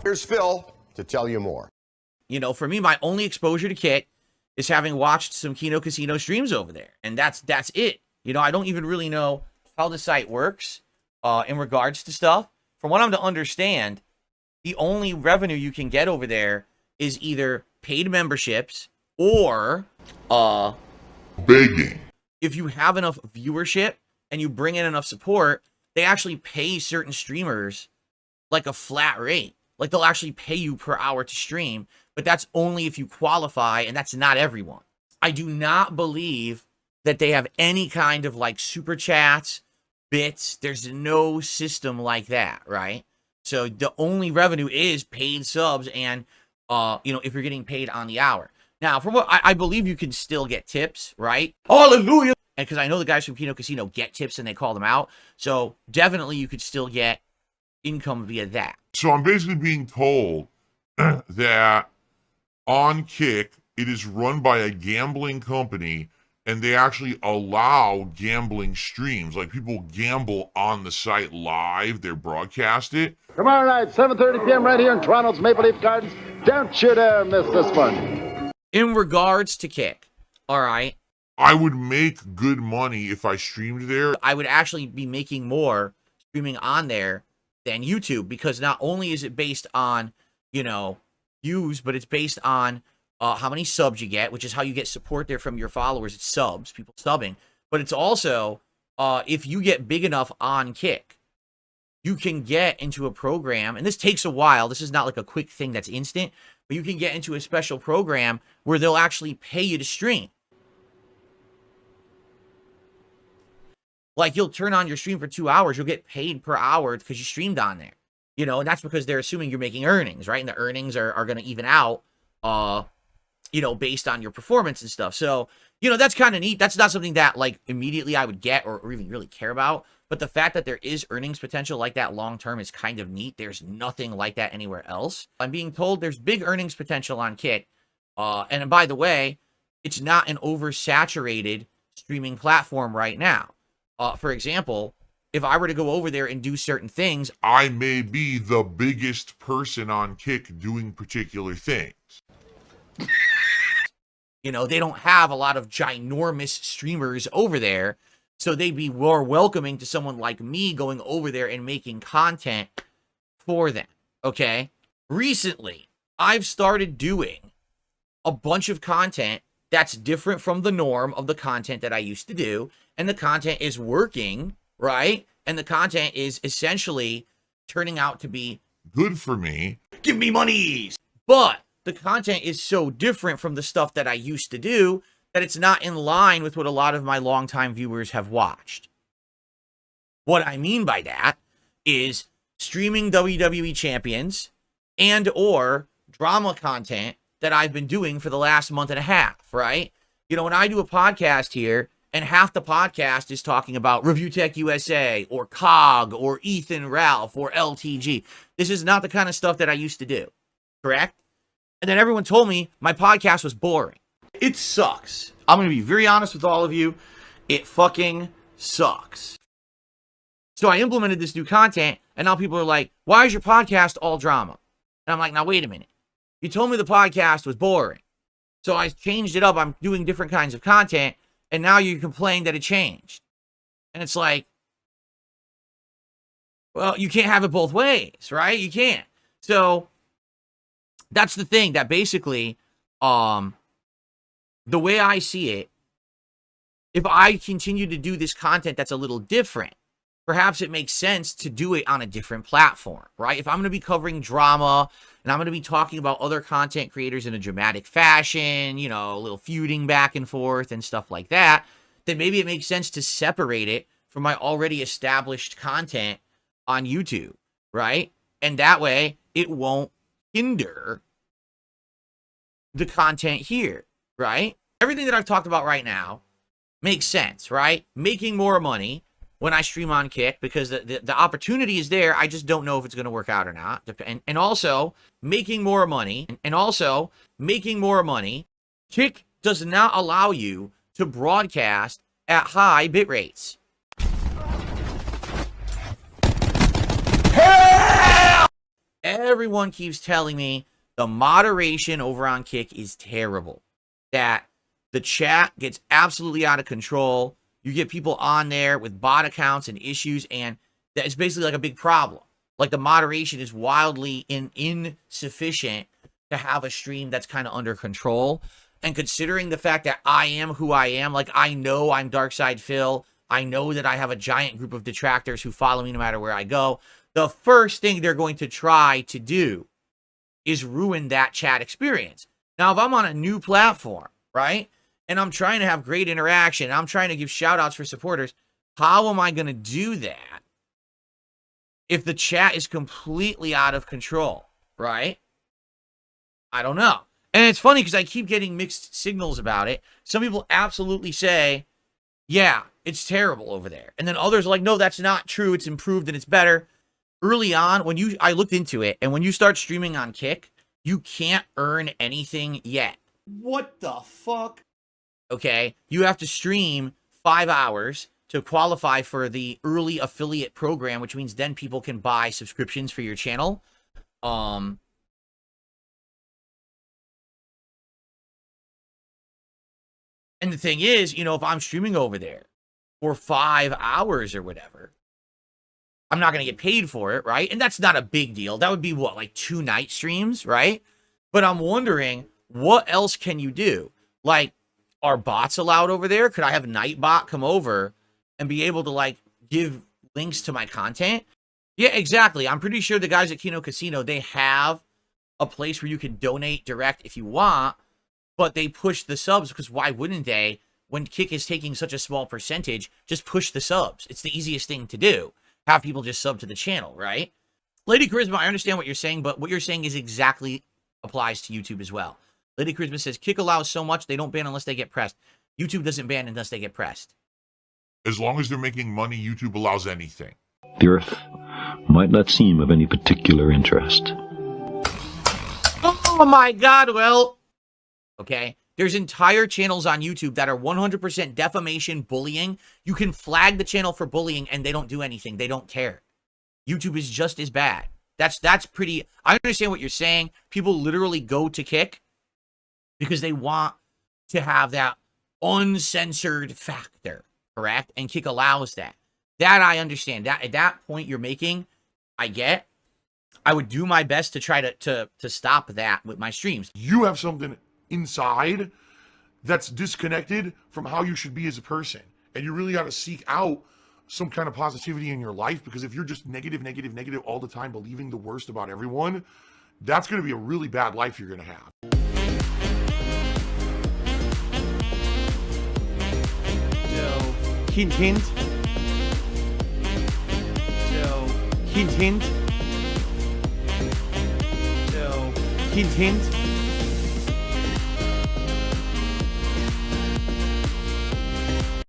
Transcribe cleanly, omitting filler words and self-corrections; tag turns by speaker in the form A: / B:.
A: Here's Phil to tell you more.
B: You know, for me, my only exposure to Kick is having watched some Kino Casino streams over there. And that's it. You know, I don't even really know how the site works in regards to stuff. From what I'm to understand, the only revenue you can get over there is either paid memberships or
C: begging.
B: If you have enough viewership and you bring in enough support, they actually pay certain streamers like a flat rate. Like they'll actually pay you per hour to stream, but that's only if you qualify, and that's not everyone. I do not believe that they have any kind of like super chats, bits. There's no system like that, right? So the only revenue is paid subs and, you know, if you're getting paid on the hour. Now, from what I believe you can still get tips, right? Hallelujah! And because I know the guys from Kino Casino get tips and they call them out. So definitely you could still get income via that.
C: So I'm basically being told that on Kick, it is run by a gambling company and they actually allow gambling streams. Like people gamble on the site live, they broadcast it.
D: Tomorrow night, 7:30 p.m. right here in Toronto's Maple Leaf Gardens. Don't you dare miss this one.
B: In regards to Kick, all right.
C: I would make good money if I streamed there.
B: I would actually be making more streaming on there than YouTube, because not only is it based on, you know, views, but it's based on how many subs you get, which is how you get support there from your followers. It's subs, people subbing. But it's also, if you get big enough on Kick, you can get into a program, and this takes a while. This is not like a quick thing that's instant, but you can get into a special program where they'll actually pay you to stream. Like, you'll turn on your stream for 2 hours, you'll get paid per hour because you streamed on there. You know, and that's because they're assuming you're making earnings, right? And the earnings are going to even out, you know, based on your performance and stuff. So, you know, that's kind of neat. That's not something that, like, immediately I would get or even really care about. But the fact that there is earnings potential like that long-term is kind of neat. There's nothing like that anywhere else. I'm being told there's big earnings potential on Kick. And by the way, it's not an oversaturated streaming platform right now. For example, if I were to go over there and do certain things,
C: I may be the biggest person on Kick doing particular things.
B: You know, they don't have a lot of ginormous streamers over there, so they'd be more welcoming to someone like me going over there and making content for them, okay? Recently, I've started doing a bunch of content that's different from the norm of the content that I used to do, and the content is working, right? And the content is essentially turning out to be
C: good for me.
B: Give me monies! But the content is so different from the stuff that I used to do that it's not in line with what a lot of my longtime viewers have watched. What I mean by that is streaming WWE champions and or drama content that I've been doing for the last month and a half, right? You know, when I do a podcast here, and half the podcast is talking about Review Tech USA or COG or Ethan Ralph or LTG. This is not the kind of stuff that I used to do, correct? And then everyone told me my podcast was boring. It sucks. I'm going to be very honest with all of you. It fucking sucks. So I implemented this new content, and now people are like, why is your podcast all drama? And I'm like, now wait a minute. You told me the podcast was boring. So I changed it up. I'm doing different kinds of content. And now you complain that it changed. And it's like, well, you can't have it both ways, right? You can't. So that's the thing, that basically, the way I see it, if I continue to do this content that's a little different, perhaps it makes sense to do it on a different platform, right? If I'm going to be covering drama and I'm going to be talking about other content creators in a dramatic fashion, you know, a little feuding back and forth and stuff like that, then maybe it makes sense to separate it from my already established content on YouTube, right? And that way it won't hinder the content here, right? Everything that I've talked about right now makes sense, right? Making more money when I stream on Kick, because the opportunity is there. I just don't know if it's going to work out or not. And also making more money. Kick does not allow you to broadcast at high bit rates. Everyone keeps telling me the moderation over on Kick is terrible. That the chat gets absolutely out of control. You get people on there with bot accounts and issues, and that it's basically like a big problem. Like the moderation is wildly insufficient to have a stream that's kind of under control. And considering the fact that I am who I am, like I know I'm Darkside Phil, I know that I have a giant group of detractors who follow me no matter where I go, the first thing they're going to try to do is ruin that chat experience. Now, if I'm on a new platform, right, and I'm trying to have great interaction, I'm trying to give shout outs for supporters, how am I going to do that if the chat is completely out of control, right? I don't know. And it's funny because I keep getting mixed signals about it. Some people absolutely say, yeah, it's terrible over there. And then others are like, no, that's not true. It's improved and it's better. Early on, I looked into it, and when you start streaming on Kick, you can't earn anything yet. What the fuck? Okay, you have to stream 5 hours to qualify for the early affiliate program, which means then people can buy subscriptions for your channel. And the thing is, you know, if I'm streaming over there for 5 hours or whatever, I'm not going to get paid for it, right? And that's not a big deal. That would be what, like 2 night streams, right? But I'm wondering, what else can you do? Like, are bots allowed over there? Could I have Nightbot come over and be able to, like, give links to my content? Yeah, exactly. I'm pretty sure the guys at Kino Casino, they have a place where you can donate direct if you want, but they push the subs because why wouldn't they? When Kick is taking such a small percentage, just push the subs. It's the easiest thing to do. Have people just sub to the channel, right? Lady Charisma, I understand what you're saying, but what you're saying is exactly applies to YouTube as well. Lady Charisma says, Kick allows so much, they don't ban unless they get pressed. YouTube doesn't ban unless they get pressed.
C: As long as they're making money, YouTube allows anything.
E: The Earth might not seem of any particular interest.
B: Oh my God, well, okay. There's entire channels on YouTube that are 100% defamation, bullying. You can flag the channel for bullying and they don't do anything. They don't care. YouTube is just as bad. That's pretty... I understand what you're saying. People literally go to Kick because they want to have that uncensored factor, correct? And Kick allows that. That I understand. That at that point you're making, I get. I would do my best to try to stop that with my streams.
F: You have something inside that's disconnected from how you should be as a person, and you really got to seek out some kind of positivity in your life, because if you're just negative all the time, believing the worst about everyone, that's going to be a really bad life you're going to have.
B: So, hint hint. So, hint hint. So, hint hint.